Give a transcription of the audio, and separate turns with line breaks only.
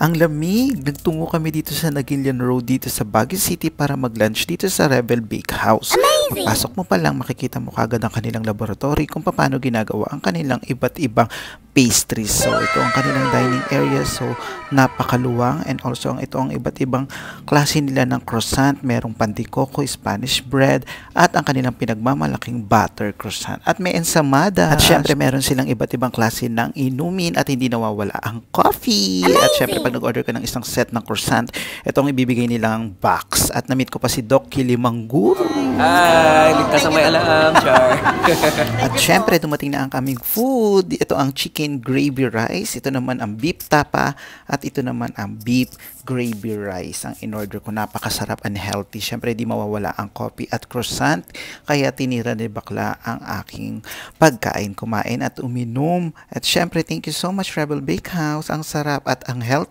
Ang lamig! Nagtungo kami dito sa Naguilian Road dito sa Baguio City para mag-lunch dito sa Rebel Bakehouse. Pasok mo pa lang, makikita mo kagad ang kanilang laboratory kung paano ginagawa ang kanilang iba't ibang pastries. So, ito ang kanilang dining area. So, napakaluwang, and also ito ang iba't ibang klase nila ng croissant. Merong pandikoko, Spanish bread, at ang kanilang pinagmamalaking butter croissant. At may ensamada. At syempre, meron silang iba't ibang klase ng inumin at hindi nawawala ang coffee. At syempre, pag nag-order ka ng isang set ng croissant, ito ang ibibigay nilang box. At na-meet ko pa si Doc Kilimangguro.
Hi! Ligtas ang may alam, Char.
At syempre, dumating na ang kaming food. Ito ang chicken gravy rice. Ito naman ang beef tapa. At ito naman ang beef gravy rice. Ang in-order ko, napakasarap and healthy. Syempre, di mawawala ang coffee at croissant. Kaya tinira ni bakla ang aking pagkain, kumain at uminom. At syempre, thank you so much, Rebel Bakehouse. Ang sarap at ang healthy.